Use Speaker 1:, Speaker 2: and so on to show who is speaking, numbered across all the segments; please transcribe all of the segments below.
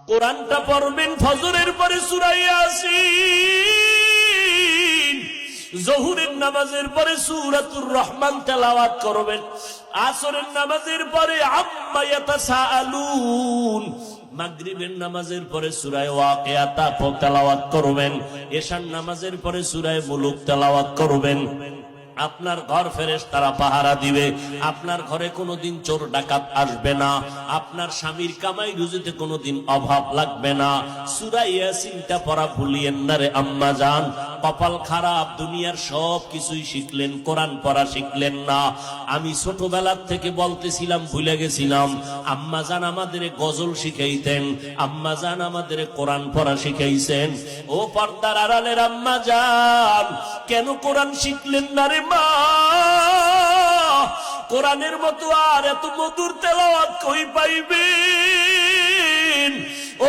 Speaker 1: কোরআনটা পড়বেন ফজরের পরে সূরা ইয়াসিন, জোহরের নামাজের পরে সূরাতুর রহমান তেলাওয়াত করবেন, আসরের নামাজের পরে আম্মা ইয়াতাসাআলুন, মাগরিবের নামাজের পরে সূরা ওয়াকিয়া তেলাওয়াত করবেন, এশার নামাজের পরে সূরা মুলুক তেলাওয়াত করবেন। আপনার ঘর ফেরেশতারা পাহারা দিবে, আপনার ঘরে কোনোদিন চোর ডাকাত আসবে না, আপনার স্বামীর কামাই রুজিতে কোনোদিন অভাব লাগবে না। সূরা ইয়াসিনটা পড়া ভুলিয়েন না রে আম্মা জান। কপাল খারাপ, দুনিয়ার সব কিছুই শিখলেন, কোরআন পড়া শিখলেন না। আমি ছোটবেলার থেকে বলতেছিলাম, ভুলে গেছিলাম, আম্মা জান আমাদের গজল শিখাইতেন, আম্মা জান আমাদের কোরআন পড়া শিখাইছেন। ও পর্দার আড়ালের আম্মা জান, কেন কোরআন শিখলেন না রে মা? কোরআনের মতো আর এত মধুর তেলাওয়াত কই পাইবেন?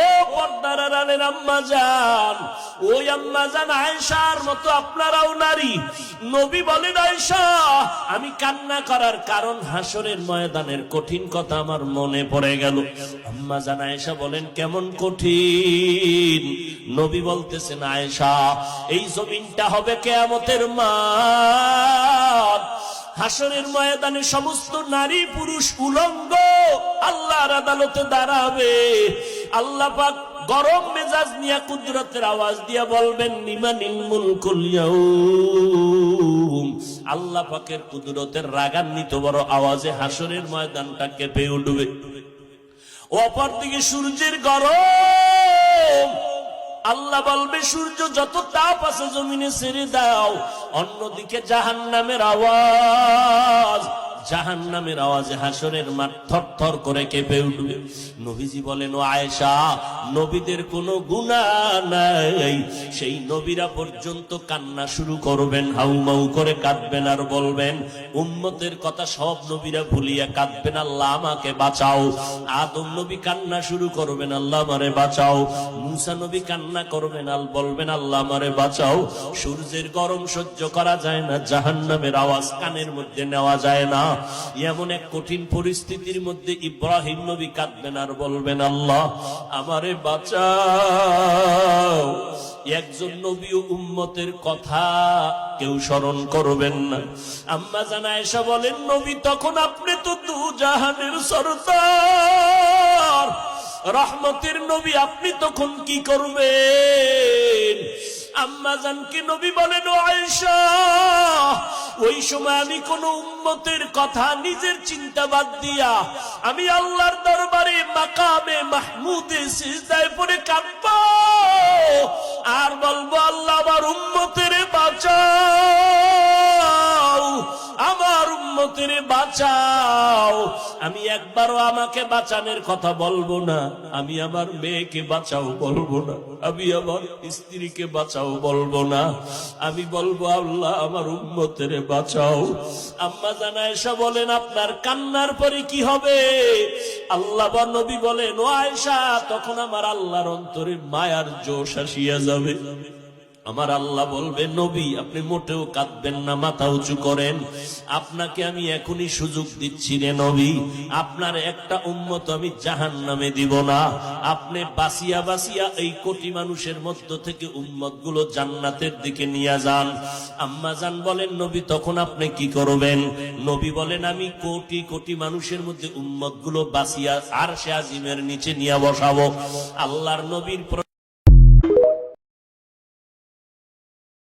Speaker 1: ও পর্দার আড়ালের আম্মা জান, ওই আম্মা জান আয়েশার মতো আপনারাও নারী। নবী বলেন, আয়েশা আমি কান্না করার কারণ হাসরের ময়দানের কঠিন কথা আমার মনে পড়ে গেল। আম্মা জান আয়েশা বলেন, কেমন কঠিন? নবী বলতেছেন, আয়েশা এই জমিনটা হবে কিয়ামতের মাঠ, হাসরের ময়দানে সমস্ত নারী পুরুষ উলঙ্গ আল্লাহর আদালতে দাঁড়াবে। আল্লাহ পাক গরম মেজাজ নিয়ে কুদরতের আওয়াজ দিয়া বলবেন, লিমানিল মুলকুল ইয়াউম। আল্লাহ পাকের কুদরতের রাগান্বিত বড় আওয়াজে হাসরের ময়দানটা কেঁপে উঠবে। অপরদিকে সূর্যের গরম, আল্লাহ বলবে সূর্য যত তাপ আছে জমিনে ছেড়ে দাও। অন্যদিকে জাহান্নামের আওয়াজ, জাহান্নামের আওয়াজে হাসরের মাঠ থরথর করে কেঁপে উঠবে। নবীজি বলেন, ও আয়েশা নবীদের কোনো গুনাহ নাই, সেই নবীরা পর্যন্ত কান্না শুরু করবেন, হাউমাউ করে কাঁদবেন আর বলবেন, উম্মতের কথা সব নবীরা ভুলিয়া কাঁদবেন, আল্লাহ আমাকে বাঁচাও। আদম নবী কান্না শুরু করবেন, আল্লাহ আমারে বাঁচাও। মুসা নবী কান্না করবেন, বলবেন, আল্লাহ আমারে বাঁচাও। সূর্যের গরম সহ্য করা যায় না, জাহান্নামের আওয়াজ কানের মধ্যে নেওয়া যায় না। এমন এক কঠিন পরিস্থিতির মধ্যে ইব্রাহিম নবী কাঁদবেন আর বলবেন, আল্লাহ আমারে বাঁচাও। একজন নবী ও উম্মতের কথা কেউ স্মরণ করবেন না। আম্মা জান আয়েশা বলেন, নবী তখন আপনি তো দু জাহানের সরদার, রহমতের নবী, আপনি তখন কি করবেন? আম্মা জানকে নবী বলেন, ও আয়েশা ওই সময় আমি কোন উম্মতের কথা নিজের চিন্তা বাদ দিয়া আমি আল্লাহর দরবারে মাকামে মাহমুদে সিজদায় পড়ে কাঁদব আর বলবো, আল্লাহ আমার উম্মতের বাঁচাও, আমার উম্মতের বাঁচাও। আমি একবারও আমাকে বাঁচানোর কথা বলবো না, আমি আমার মেয়েকে বাঁচাও বলবো না, আমি আমার স্ত্রীকে বাঁচাও বলবো না, আমি বলবো, আল্লাহ আমার উম্মতের বাঁচাও। আম্মা জান আয়েশা বলেন, আপনার কান্নার পরে কি হবে? আল্লাহ বা নবী বলেন, ও আয়েশা তখন আমার আল্লাহর অন্তরে মায়ার জোশ আসিয়া যাবে। আমার আল্লাহ বলবে, নবী আপনি মোটেও কাঁদবেন না, মাথা উঁচু করেন, আপনাকে আমি এখনই সুযোগ দিচ্ছি রে নবী, আপনার একটা উম্মত আমি জাহান্নামে দিব না। আপনি বাঁচিয়া বাঁচিয়া এই কোটি মানুষের মধ্য থেকে উম্মত গুলো জান্নাতের দিকে নিয়ে যান। আম্মা জান বলেন, নবী তখন আপনি কি করবেন? নবী বলেন, আমি কোটি কোটি মানুষের মধ্যে উম্মত গুলো বাঁচিয়া আরশে আজিমের নিচে নিয়ে বসাবো। আল্লাহর নবীর